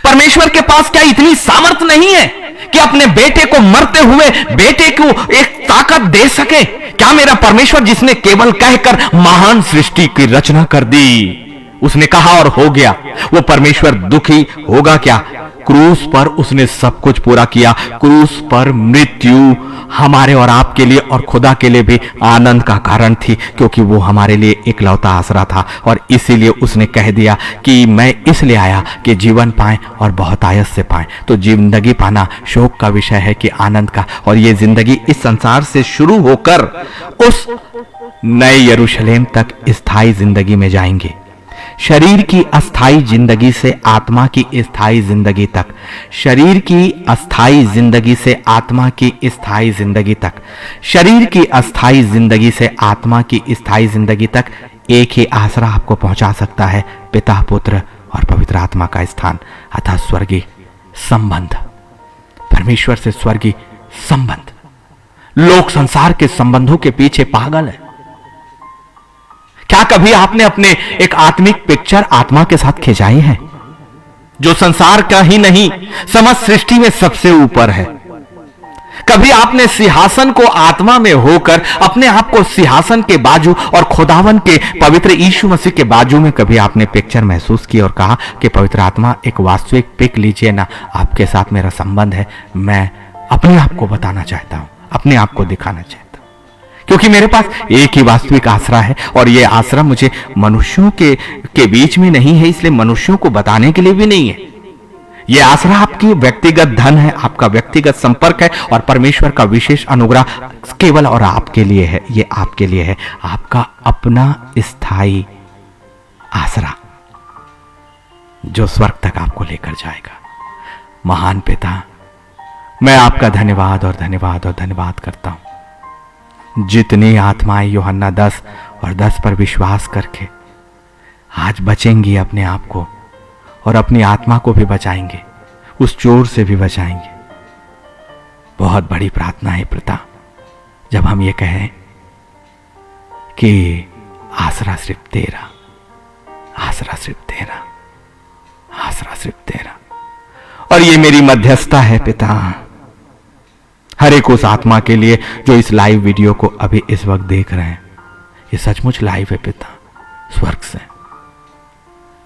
परमेश्वर के पास क्या इतनी सामर्थ नहीं है कि अपने बेटे को, मरते हुए बेटे को एक ताकत दे सके? क्या मेरा परमेश्वर जिसने केवल कहकर महान सृष्टि की रचना कर दी, उसने कहा और हो गया, वो परमेश्वर दुखी होगा क्या? क्रूस पर उसने सब कुछ पूरा किया। क्रूस पर मृत्यु हमारे और आपके लिए और खुदा के लिए भी आनंद का कारण थी, क्योंकि वो हमारे लिए इकलौता आसरा था। और इसीलिए उसने कह दिया कि मैं इसलिए आया कि जीवन पाएं और बहुतायत से पाएं। तो जिंदगी पाना शोक का विषय है कि आनंद का। और ये जिंदगी इस संसार से शुरू होकर उस नए यरूशलेम तक स्थायी जिंदगी में जाएंगे। शरीर की अस्थाई जिंदगी से आत्मा की स्थायी जिंदगी तक, शरीर की अस्थाई जिंदगी से आत्मा की स्थायी जिंदगी तक, शरीर की अस्थाई जिंदगी से आत्मा की स्थायी जिंदगी तक एक ही आसरा आपको पहुंचा सकता है, पिता, पुत्र और पवित्र आत्मा का स्थान, अर्थात स्वर्गीय संबंध, परमेश्वर से स्वर्गीय संबंध। लोग संसार के संबंधों के पीछे पागल है। क्या कभी आपने अपने एक आत्मिक पिक्चर आत्मा के साथ खिंचाई है जो संसार का ही नहीं, समस्त सृष्टि में सबसे ऊपर है? कभी आपने सिंहासन को आत्मा में होकर अपने आप को सिंहासन के बाजू और खुदावन के पवित्र यीशु मसीह के बाजू में कभी आपने पिक्चर महसूस की और कहा कि पवित्र आत्मा एक वास्तविक पिक लीजिए ना, आपके साथ मेरा संबंध है, मैं अपने आप को बताना चाहता हूं, अपने आप को दिखाना चाहता हूं, क्योंकि मेरे पास एक ही वास्तविक आसरा है। और यह आसरा मुझे मनुष्यों के बीच में नहीं है, इसलिए मनुष्यों को बताने के लिए भी नहीं है। यह आसरा आपकी व्यक्तिगत धन है, आपका व्यक्तिगत संपर्क है, और परमेश्वर का विशेष अनुग्रह केवल और आपके लिए है। यह आपके लिए है, आपका अपना स्थायी आसरा जो स्वर्ग तक आपको लेकर जाएगा। महान पिता, मैं आपका धन्यवाद और धन्यवाद और धन्यवाद करता हूं। जितनी आत्माएं यूहन्ना 10 और 10 पर विश्वास करके आज बचेंगी अपने आप को और अपनी आत्मा को भी बचाएंगे, उस चोर से भी बचाएंगे। बहुत बड़ी प्रार्थना है पिता, जब हम ये कहें कि आसरा सिर्फ तेरा, आसरा सिर्फ तेरा, आसरा सिर्फ तेरा। और ये मेरी मध्यस्थता है पिता, हर एक उस आत्मा के लिए जो इस लाइव वीडियो को अभी इस वक्त देख रहे हैं। ये सचमुच लाइव है पिता, स्वर्ग से,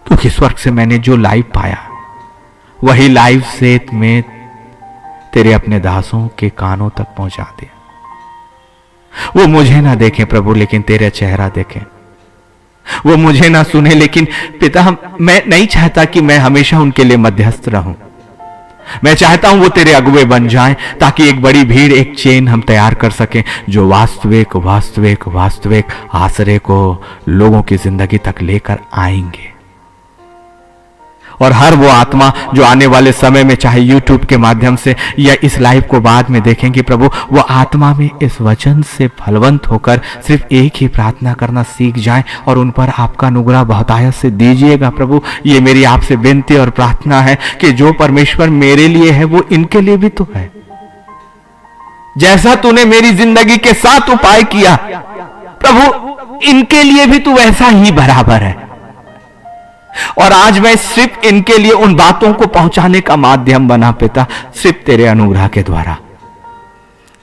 क्योंकि स्वर्ग से मैंने जो लाइव पाया वही लाइव से में तेरे अपने दासों के कानों तक पहुंचा दिया। वो मुझे ना देखें प्रभु, लेकिन तेरा चेहरा देखें। वो मुझे ना सुने, लेकिन पिता मैं नहीं चाहता कि मैं हमेशा उनके लिए मध्यस्थ रहूं। मैं चाहता हूं वो तेरे अगुवे बन जाएं, ताकि एक बड़ी भीड़, एक चेन हम तैयार कर सकें जो वास्तविक वास्तविक वास्तविक आसरे को लोगों की जिंदगी तक लेकर आएंगे। और हर वो आत्मा जो आने वाले समय में चाहे YouTube के माध्यम से या इस लाइव को बाद में देखेंगे प्रभु, वो आत्मा में इस वचन से फलवंत होकर सिर्फ एक ही प्रार्थना करना सीख जाएं और उन पर आपका अनुग्रह बहुतायत से दीजिएगा प्रभु। ये मेरी आपसे विनती और प्रार्थना है कि जो परमेश्वर मेरे लिए है वो इनके लिए भी तो है। जैसा तूने मेरी जिंदगी के साथ उपाय किया प्रभु, इनके लिए भी तू वैसा ही बराबर है। और आज मैं सिर्फ इनके लिए उन बातों को पहुंचाने का माध्यम बना पिता, सिर्फ तेरे अनुग्रह के द्वारा।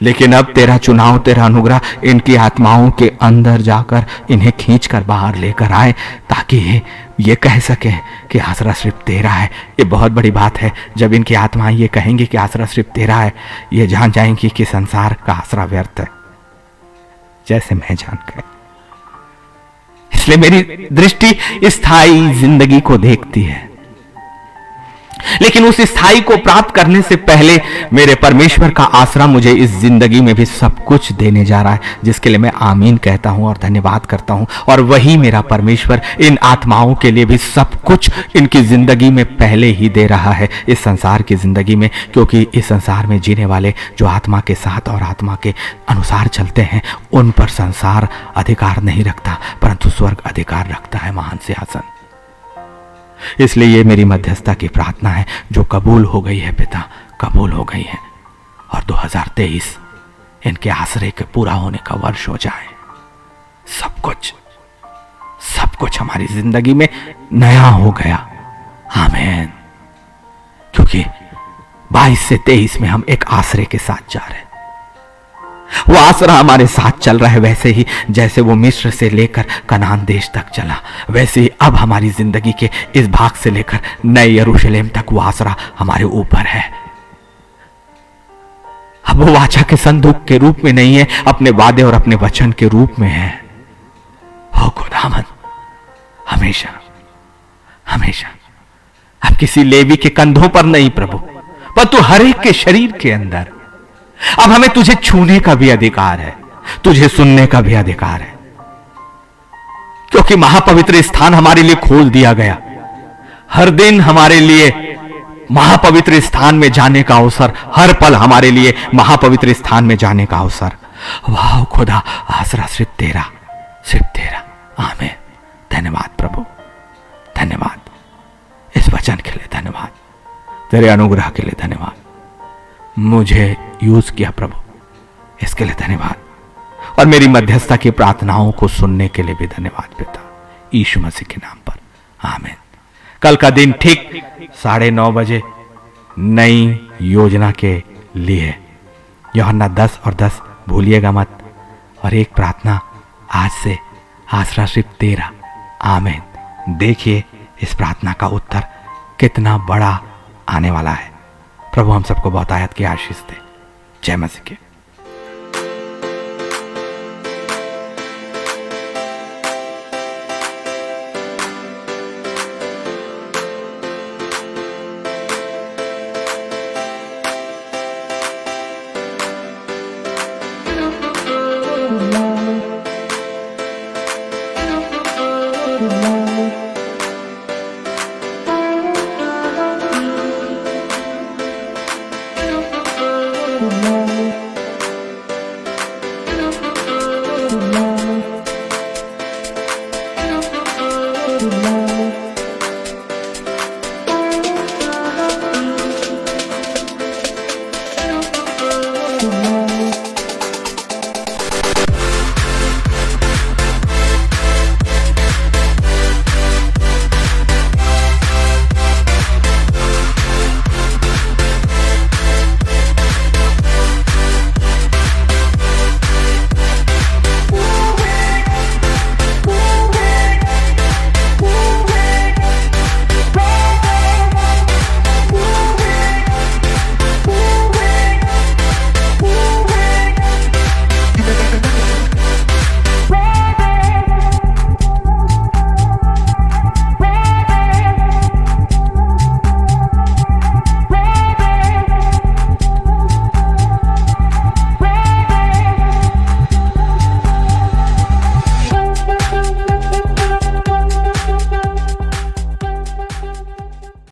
लेकिन अब तेरा चुनाव, तेरा अनुग्रह इनकी आत्माओं के अंदर जाकर इन्हें खींचकर बाहर लेकर आए, ताकि ये कह सके कि आसरा सिर्फ तेरा है। ये बहुत बड़ी बात है जब इनकी आत्माएं ये कहेंगी कि आसरा सिर्फ तेरा है, ये जान जाएंगी कि संसार का आसरा व्यर्थ है, जैसे मैं जान गया। इसलिए मेरी दृष्टि स्थायी जिंदगी को देखती है, लेकिन उस स्थायी को प्राप्त करने से पहले मेरे परमेश्वर का आसरा मुझे इस जिंदगी में भी सब कुछ देने जा रहा है, जिसके लिए मैं आमीन कहता हूं और धन्यवाद करता हूं। और वही मेरा परमेश्वर इन आत्माओं के लिए भी सब कुछ इनकी जिंदगी में पहले ही दे रहा है, इस संसार की जिंदगी में। क्योंकि इस संसार में जीने वाले जो आत्मा के साथ और आत्मा के अनुसार चलते हैं, उन पर संसार अधिकार नहीं रखता, परंतु स्वर्ग अधिकार रखता है, महान सिंहासन। इसलिए ये मेरी मध्यस्थता की प्रार्थना है जो कबूल हो गई है पिता, कबूल हो गई है। और 2023 इनके आश्रय के पूरा होने का वर्ष हो जाए। सब कुछ हमारी जिंदगी में नया हो गया। आमीन। क्योंकि 22 से 23 में हम एक आश्रय के साथ जा रहे हैं। वो आसरा हमारे साथ चल रहा है, वैसे ही जैसे वो मिस्र से लेकर कनान देश तक चला, वैसे ही अब हमारी जिंदगी के इस भाग से लेकर नए यरूशलेम तक वो आसरा हमारे ऊपर है। अब वो वाचा के संदूक के रूप में नहीं है, अपने वादे और अपने वचन के रूप में है। हो खुदावन, हमेशा हमेशा अब किसी लेवी के कंधों पर नहीं प्रभु, पर तू हर एक के शरीर के अंदर। अब हमें तुझे छूने का भी अधिकार है, तुझे सुनने का भी अधिकार है, क्योंकि महापवित्र स्थान हमारे लिए खोल दिया गया। हर दिन हमारे लिए महापवित्र स्थान में जाने का अवसर, हर पल हमारे लिए महापवित्र स्थान में जाने का अवसर। वाह खुदा, आसरा सिर्फ तेरा, सिर्फ तेरा। आमीन। धन्यवाद प्रभु, धन्यवाद इस वचन के लिए, धन्यवाद तेरे अनुग्रह के लिए, धन्यवाद मुझे यूज किया प्रभु, इसके लिए धन्यवाद। और मेरी मध्यस्थता की प्रार्थनाओं को सुनने के लिए भी धन्यवाद पिता, यीशु मसीह के नाम पर। आमीन। कल का दिन ठीक 9:30 बजे नई योजना के लिए, यूहन्ना 10 और 10 भूलिएगा मत। और एक प्रार्थना आज से, आसरा सिर्फ तेरा। आमीन। देखिए इस प्रार्थना का उत्तर कितना बड़ा आने वाला है। प्रभु हम सबको बहुत आयत की आशीष दे। जय मसीह की। Oh